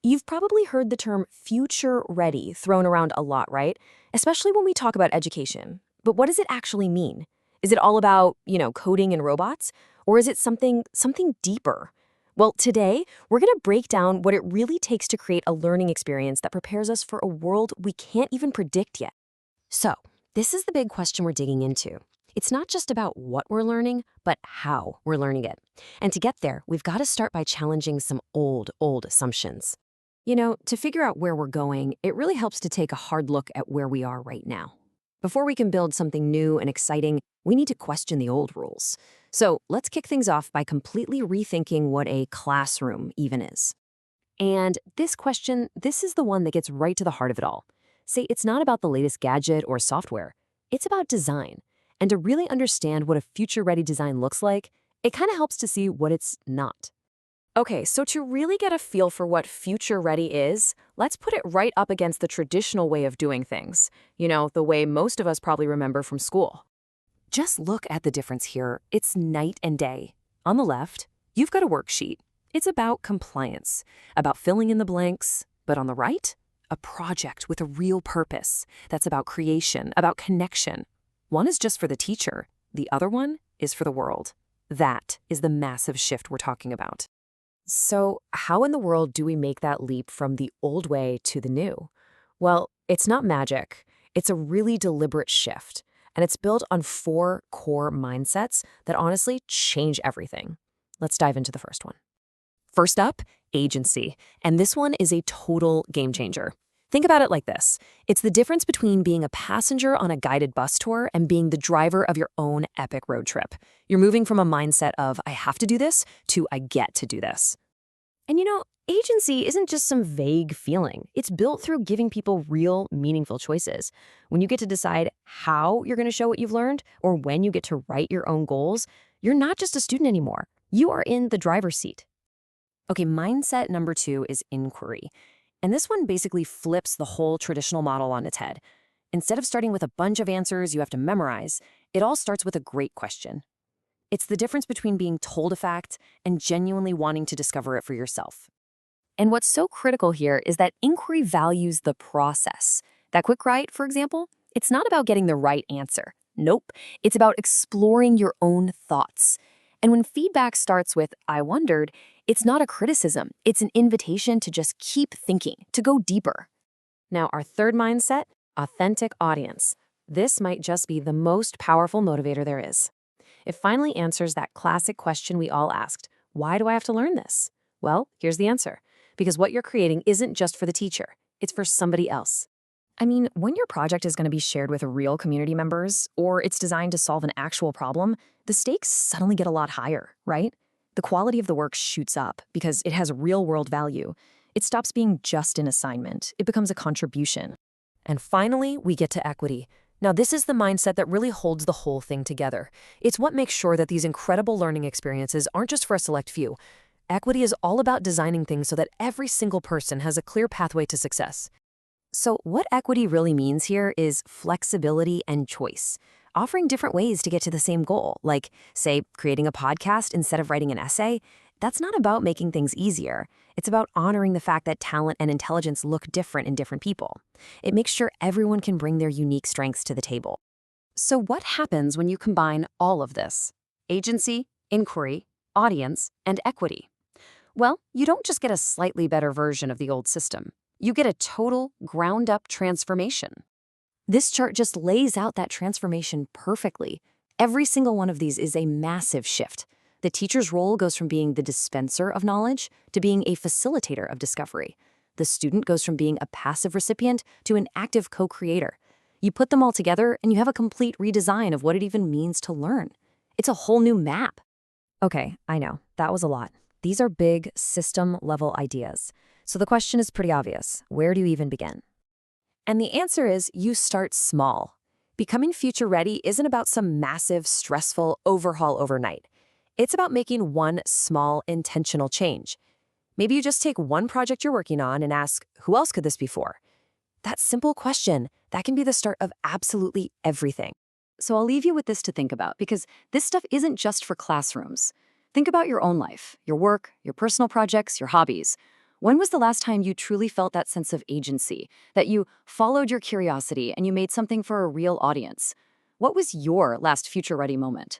You've probably heard the term future ready thrown around a lot, right? Especially when we talk about education. But what does it actually mean? Is it all about, coding and robots? Or is it something deeper? Well, today, we're going to break down what it really takes to create a learning experience that prepares us for a world we can't even predict yet. So, this is the big question we're digging into. It's not just about what we're learning, but how we're learning it. And to get there, we've got to start by challenging some old assumptions. To figure out where we're going, it really helps to take a hard look at where we are right now. Before we can build something new and exciting, we need to question the old rules. So let's kick things off by completely rethinking what a classroom even is. And this is the one that gets right to the heart of it all. Say, it's not about the latest gadget or software. It's about design. And to really understand what a future-ready design looks like, it kind of helps to see what it's not. Okay, so to really get a feel for what future-ready is, let's put it right up against the traditional way of doing things. The way most of us probably remember from school. Just look at the difference here. It's night and day. On the left, you've got a worksheet. It's about compliance, about filling in the blanks. But on the right, a project with a real purpose. That's about creation, about connection. One is just for the teacher. The other one is for the world. That is the massive shift we're talking about. So, how in the world do we make that leap from the old way to the new? Well, it's not magic. It's a really deliberate shift. And it's built on 4 core mindsets that honestly change everything. Let's dive into the first one. First up, agency. And this one is a total game changer. Think about it like this. It's the difference between being a passenger on a guided bus tour and being the driver of your own epic road trip. You're moving from a mindset of, I have to do this, to I get to do this. And agency isn't just some vague feeling. It's built through giving people real, meaningful choices. When you get to decide how you're going to show what you've learned, or when you get to write your own goals, you're not just a student anymore. You are in the driver's seat. Okay, mindset number 2 is inquiry. And this one basically flips the whole traditional model on its head. Instead of starting with a bunch of answers you have to memorize, it all starts with a great question. It's the difference between being told a fact and genuinely wanting to discover it for yourself. And what's so critical here is that inquiry values the process. That quick write, for example, it's not about getting the right answer. Nope, it's about exploring your own thoughts. And when feedback starts with, I wondered, it's not a criticism. It's an invitation to just keep thinking, to go deeper. Now, our third mindset, authentic audience. This might just be the most powerful motivator there is. It finally answers that classic question we all asked, why do I have to learn this? Well, here's the answer. Because what you're creating isn't just for the teacher, it's for somebody else. I mean, when your project is going to be shared with real community members, or it's designed to solve an actual problem, the stakes suddenly get a lot higher, right? The quality of the work shoots up because it has real-world value. It stops being just an assignment. It becomes a contribution. And finally, we get to equity. Now, this is the mindset that really holds the whole thing together. It's what makes sure that these incredible learning experiences aren't just for a select few. Equity is all about designing things so that every single person has a clear pathway to success. So what equity really means here is flexibility and choice, offering different ways to get to the same goal, like, say, creating a podcast instead of writing an essay. That's not about making things easier. It's about honoring the fact that talent and intelligence look different in different people. It makes sure everyone can bring their unique strengths to the table. So what happens when you combine all of this? Agency, inquiry, audience, and equity. Well, you don't just get a slightly better version of the old system. You get a total, ground-up transformation. This chart just lays out that transformation perfectly. Every single one of these is a massive shift. The teacher's role goes from being the dispenser of knowledge to being a facilitator of discovery. The student goes from being a passive recipient to an active co-creator. You put them all together and you have a complete redesign of what it even means to learn. It's a whole new map. Okay, I know, that was a lot. These are big, system-level ideas. So the question is pretty obvious. Where do you even begin? And the answer is you start small. Becoming future-ready isn't about some massive, stressful overhaul overnight. It's about making one small, intentional change. Maybe you just take one project you're working on and ask, who else could this be for? That simple question, that can be the start of absolutely everything. So I'll leave you with this to think about, because this stuff isn't just for classrooms. Think about your own life, your work, your personal projects, your hobbies. When was the last time you truly felt that sense of agency, that you followed your curiosity and you made something for a real audience? What was your last future ready moment?